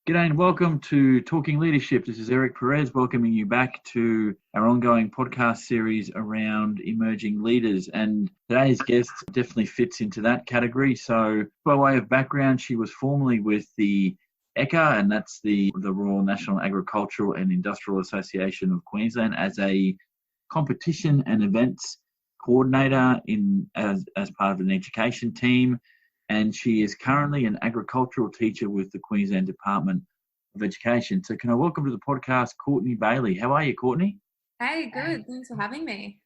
G'day and welcome to Talking Leadership. This is Eric Perez welcoming you back to our ongoing podcast series around emerging leaders. And today's guest definitely fits into that category. So by way of background, she was formerly with the ECA, and that's the Royal National Agricultural and Industrial Association of Queensland, as a competition and events coordinator as part of an education team. And she is currently an agricultural teacher with the Queensland Department of Education. So can I welcome to the podcast Courtney Bailey. How are you, Courtney? Hey, good. Thanks for having me.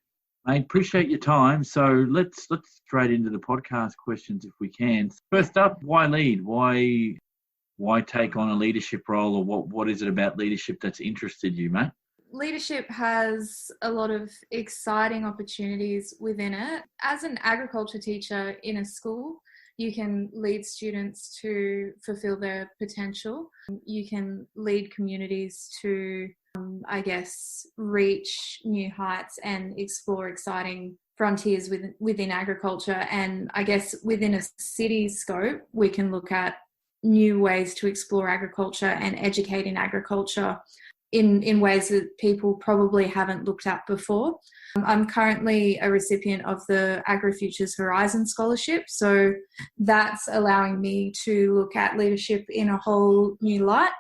I appreciate your time. So let's straight into the podcast questions if we can. First up, why lead? Why take on a leadership role, or what is it about leadership that's interested you, mate? Leadership has a lot of exciting opportunities within it. As an agriculture teacher in a school, you can lead students to fulfill their potential. You can lead communities to, reach new heights and explore exciting frontiers within agriculture. And I guess within a city scope, we can look at new ways to explore agriculture and educate in agriculture in ways that people probably haven't looked at before. I'm currently a recipient of the AgriFutures Horizon Scholarship, so that's allowing me to look at leadership in a whole new light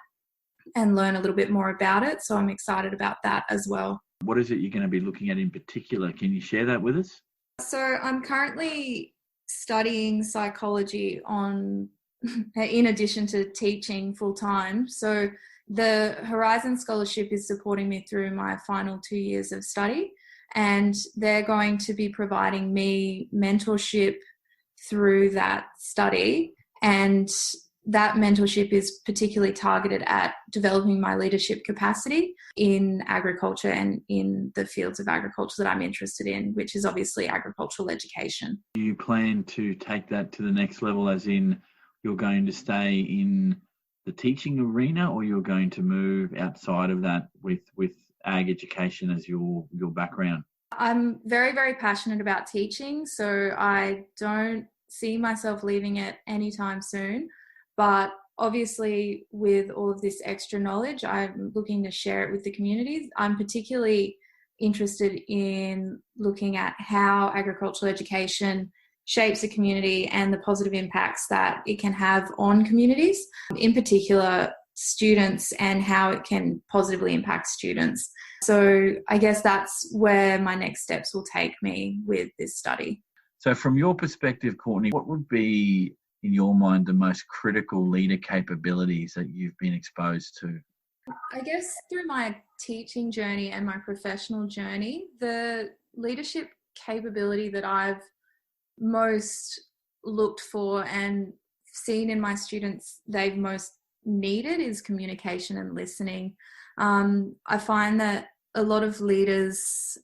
and learn a little bit more about it, so I'm excited about that as well. What is it you're going to be looking at in particular? Can you share that with us? So I'm currently studying psychology in addition to teaching full-time, so the Horizon Scholarship is supporting me through my final 2 years of study, and they're going to be providing me mentorship through that study. And that mentorship is particularly targeted at developing my leadership capacity in agriculture and in the fields of agriculture that I'm interested in, which is obviously agricultural education. Do you plan to take that to the next level, as in you're going to stay in the teaching arena, or you're going to move outside of that with ag education as your background? I'm very, very passionate about teaching, so I don't see myself leaving it anytime soon. But obviously, with all of this extra knowledge, I'm looking to share it with the communities. I'm particularly interested in looking at how agricultural education shapes a community and the positive impacts that it can have on communities, in particular students, and how it can positively impact students. So I guess that's where my next steps will take me with this study. So from your perspective, Courtney, what would be, in your mind, the most critical leader capabilities that you've been exposed to? I guess through my teaching journey and my professional journey, the leadership capability that I've most looked for and seen in my students they've most needed is communication and listening. I find that a lot of leaders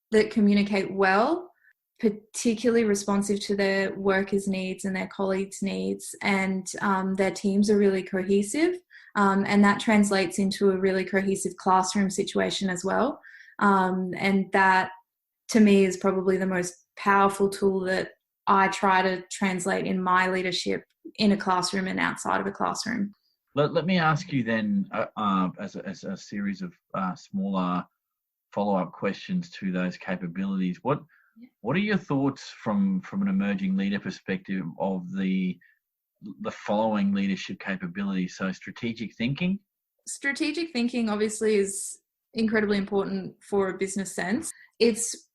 that communicate well, particularly responsive to their workers' needs and their colleagues' needs, and their teams are really cohesive, and that translates into a really cohesive classroom situation as well. And that, to me, is probably the most powerful tool that I try to translate in my leadership in a classroom and outside of a classroom. Let me ask you then, as a series of smaller follow-up questions to those capabilities. What are your thoughts from an emerging leader perspective of the following leadership capabilities? So strategic thinking. Strategic thinking obviously is incredibly important for a business sense. It's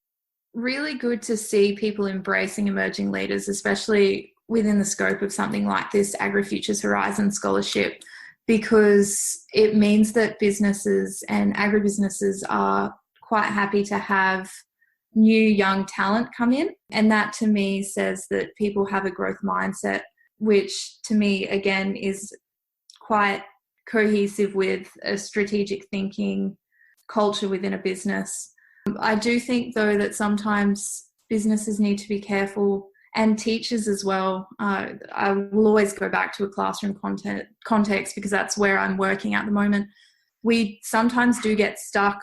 really good to see people embracing emerging leaders, especially within the scope of something like this AgriFutures Horizon Scholarship, because it means that businesses and agribusinesses are quite happy to have new young talent come in. And that to me says that people have a growth mindset, which to me, again, is quite cohesive with a strategic thinking culture within a business. I do think, though, that sometimes businesses need to be careful, and teachers as well. I will always go back to a classroom context because that's where I'm working at the moment. We sometimes do get stuck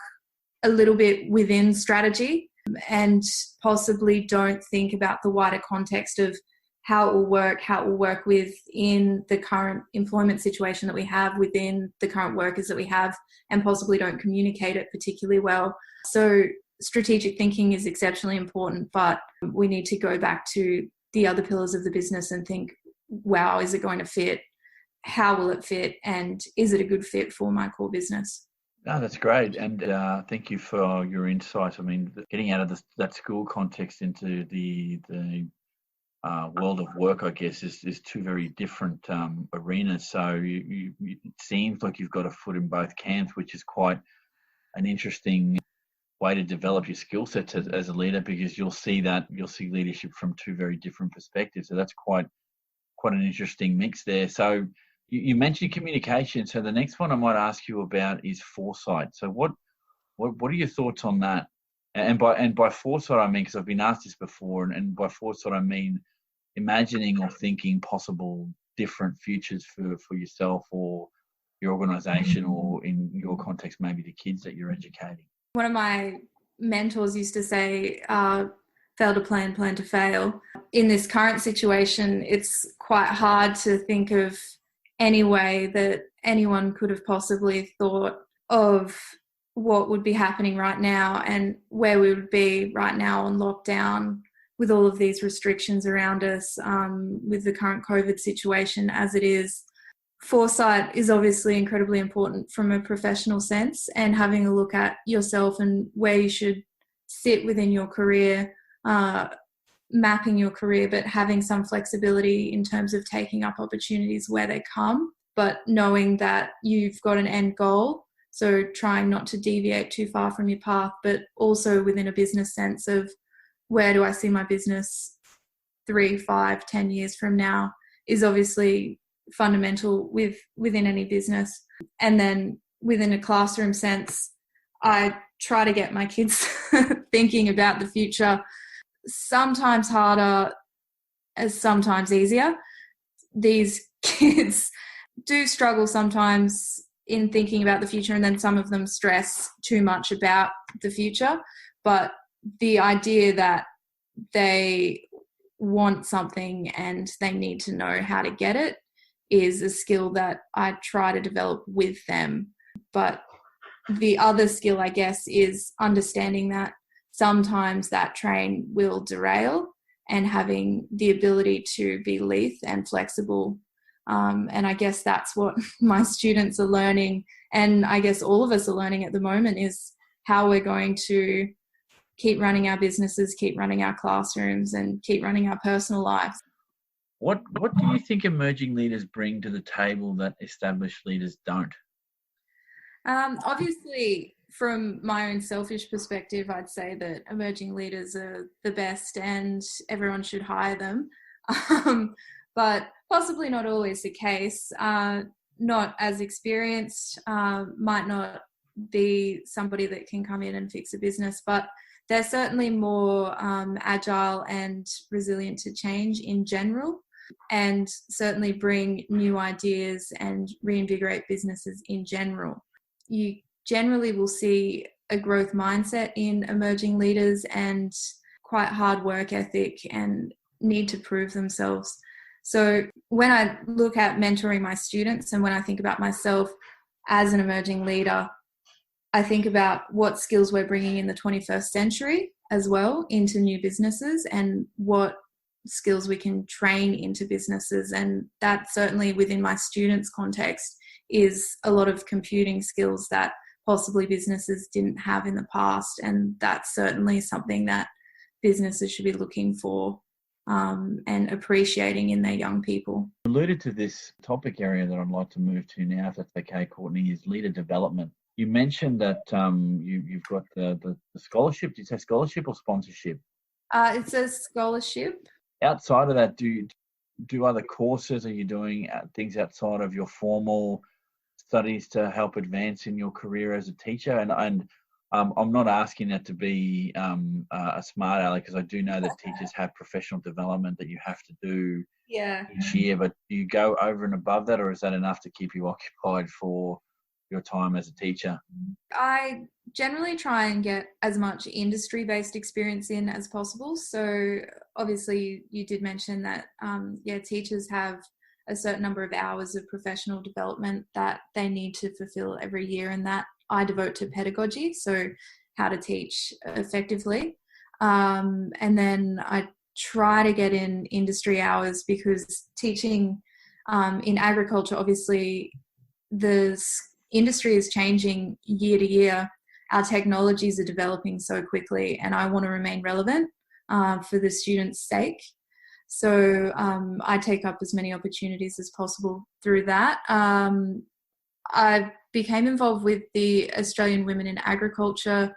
a little bit within strategy and possibly don't think about the wider context of how it will work, how it will work within the current employment situation that we have, within the current workers that we have, and possibly don't communicate it particularly well. So strategic thinking is exceptionally important, but we need to go back to the other pillars of the business and think, wow, is it going to fit? How will it fit? And is it a good fit for my core business? No, that's great. And thank you for your insight. I mean, getting out of that school context into the world of work, I guess, is two very different arenas. So it seems like you've got a foot in both camps, which is quite an interesting way to develop your skill set as a leader, because you'll see leadership from two very different perspectives. So that's quite an interesting mix there. So you mentioned communication. So the next one I might ask you about is foresight. So what are your thoughts on that? And by foresight, I mean, because I've been asked this before, and by foresight, I mean imagining or thinking possible different futures for yourself or your organization, or in your context, maybe the kids that you're educating. One of my mentors used to say, fail to plan to fail. In this current situation, it's quite hard to think of any way that anyone could have possibly thought of what would be happening right now and where we would be right now on lockdown with all of these restrictions around us, with the current COVID situation as it is. Foresight is obviously incredibly important from a professional sense, and having a look at yourself and where you should sit within your career, mapping your career, but having some flexibility in terms of taking up opportunities where they come, but knowing that you've got an end goal. So trying not to deviate too far from your path, but also within a business sense of where do I see my business 3, 5, 10 years from now is obviously fundamental within any business. And then within a classroom sense, I try to get my kids thinking about the future, sometimes harder as sometimes easier. These kids do struggle sometimes in thinking about the future, and then some of them stress too much about the future. But the idea that they want something and they need to know how to get it is a skill that I try to develop with them. But the other skill, I guess, is understanding that sometimes that train will derail, and having the ability to be lithe and flexible. And I guess that's what my students are learning, and I guess all of us are learning at the moment, is how we're going to keep running our businesses, keep running our classrooms, and keep running our personal lives. What do you think emerging leaders bring to the table that established leaders don't? Obviously, from my own selfish perspective, I'd say that emerging leaders are the best and everyone should hire them. But possibly not always the case. Not as experienced, might not be somebody that can come in and fix a business, but they're certainly more agile and resilient to change in general, and certainly bring new ideas and reinvigorate businesses in general. You generally will see a growth mindset in emerging leaders and quite hard work ethic and need to prove themselves. So when I look at mentoring my students and when I think about myself as an emerging leader, I think about what skills we're bringing in the 21st century as well into new businesses, and what skills we can train into businesses. And that certainly within my students' context is a lot of computing skills that possibly businesses didn't have in the past. And that's certainly something that businesses should be looking for and appreciating in their young people. You alluded to this topic area that I'd like to move to now, if that's okay, Courtney, is leader development. You mentioned that you've got the scholarship. Did you say scholarship or sponsorship? It's a scholarship. Outside of that, do other courses? Are you doing things outside of your formal studies to help advance in your career as a teacher? And I'm not asking that to be a smart aleck, because I do know that teachers have professional development that you have to do each year. But do you go over and above that, or is that enough to keep you occupied for your time as a teacher? I generally try and get as much industry-based experience in as possible. So obviously you did mention that, teachers have a certain number of hours of professional development that they need to fulfill every year, and that I devote to pedagogy, so how to teach effectively. And then I try to get in industry hours because teaching in agriculture, obviously the industry is changing year to year. Our technologies are developing so quickly, and I want to remain relevant for the students' sake. So I take up as many opportunities as possible through that. I became involved with the Australian Women in Agriculture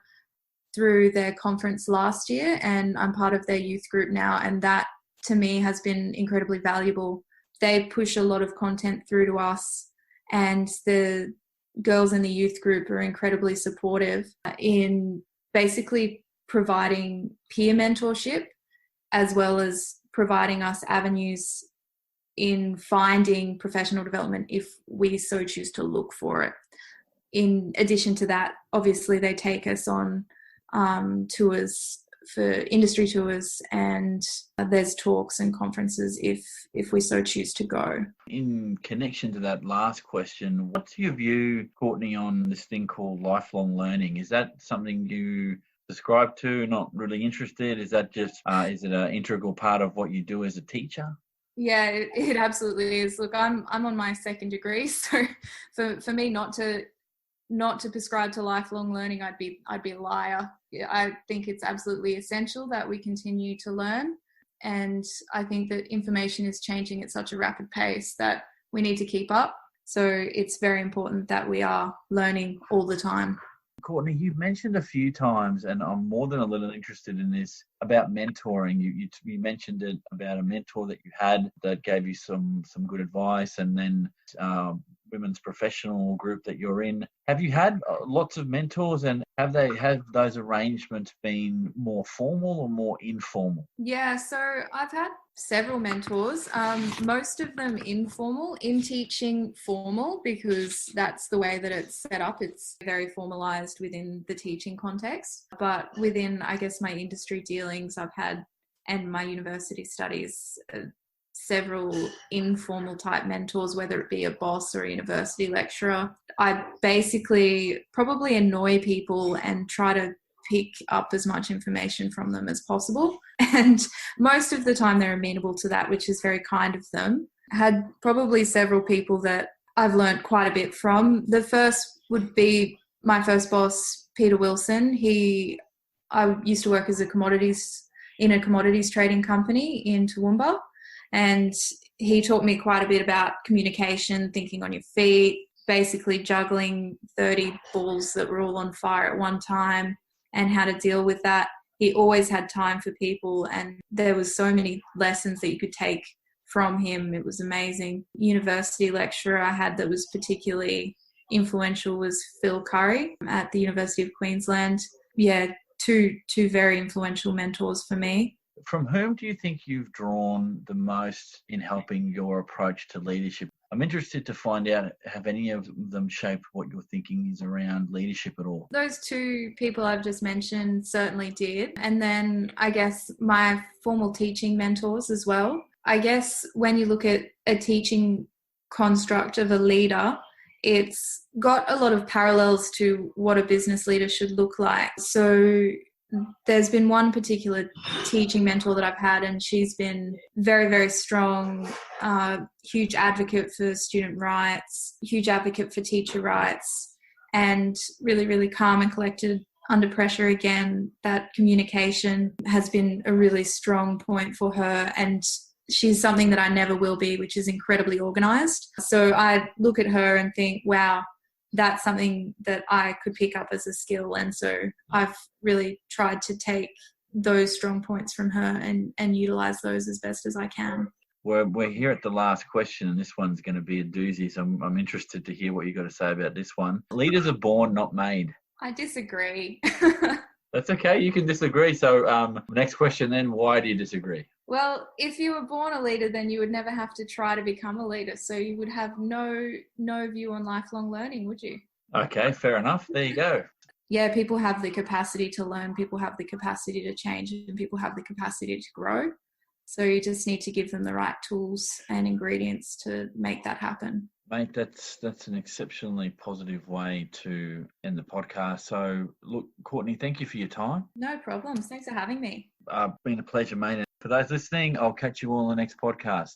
through their conference last year, and I'm part of their youth group now, and that to me has been incredibly valuable. They push a lot of content through to us, and the girls in the youth group are incredibly supportive in basically providing peer mentorship as well as providing us avenues in finding professional development if we so choose to look for it. In addition to that, obviously they take us on tours for industry tours, and there's talks and conferences if we so choose to go. In connection to that last question, what's your view, Courtney, on this thing called lifelong learning? Is that something you subscribe to, not really interested? Is that just, is it an integral part of what you do as a teacher? Yeah, it absolutely is. Look, I'm on my second degree, so for me not to prescribe to lifelong learning, I'd be a liar. I think it's absolutely essential that we continue to learn, and I think that information is changing at such a rapid pace that we need to keep up. So it's very important that we are learning all the time. Courtney, you've mentioned a few times, and I'm more than a little interested in this, about mentoring. You mentioned it about a mentor that you had that gave you some good advice, and then women's professional group that you're in. Have you had lots of mentors, and have those arrangements been more formal or more informal? Yeah, so I've had several mentors, most of them informal, in teaching formal, because that's the way that it's set up. It's very formalized within the teaching context, but within, I guess, my industry dealings I've had, and my university studies, several informal type mentors, whether it be a boss or a university lecturer. I basically probably annoy people and try to pick up as much information from them as possible. And most of the time they're amenable to that, which is very kind of them. I had probably several people that I've learned quite a bit from. The first would be my first boss, Peter Wilson. I used to work as in a commodities trading company in Toowoomba. And he taught me quite a bit about communication, thinking on your feet, basically juggling 30 balls that were all on fire at one time, and how to deal with that. He always had time for people, and there was so many lessons that you could take from him. It was amazing. University lecturer I had that was particularly influential was Phil Curry at the University of Queensland. Yeah, two very influential mentors for me. From whom do you think you've drawn the most in helping your approach to leadership? I'm interested to find out, have any of them shaped what your thinking is around leadership at all? Those two people I've just mentioned certainly did. And then I guess my formal teaching mentors as well. I guess when you look at a teaching construct of a leader, it's got a lot of parallels to what a business leader should look like. So there's been one particular teaching mentor that I've had, and she's been very, very strong, huge advocate for student rights, huge advocate for teacher rights, and really, really calm and collected under pressure. Again, that communication has been a really strong point for her, and she's something that I never will be, which is incredibly organised. So I look at her and think, wow, that's something that I could pick up as a skill. And so I've really tried to take those strong points from her and utilise those as best as I can. We're here at the last question, and this one's going to be a doozy, so I'm interested to hear what you've got to say about this one. Leaders are born, not made. I disagree. That's okay, you can disagree. So next question then, why do you disagree? Well, if you were born a leader, then you would never have to try to become a leader. So you would have no view on lifelong learning, would you? Okay, fair enough. There you go. Yeah, people have the capacity to learn, people have the capacity to change, and people have the capacity to grow. So you just need to give them the right tools and ingredients to make that happen. Mate, that's an exceptionally positive way to end the podcast. So, look, Courtney, thank you for your time. No problems. Thanks for having me. Been a pleasure, mate. And for those listening, I'll catch you all on the next podcast.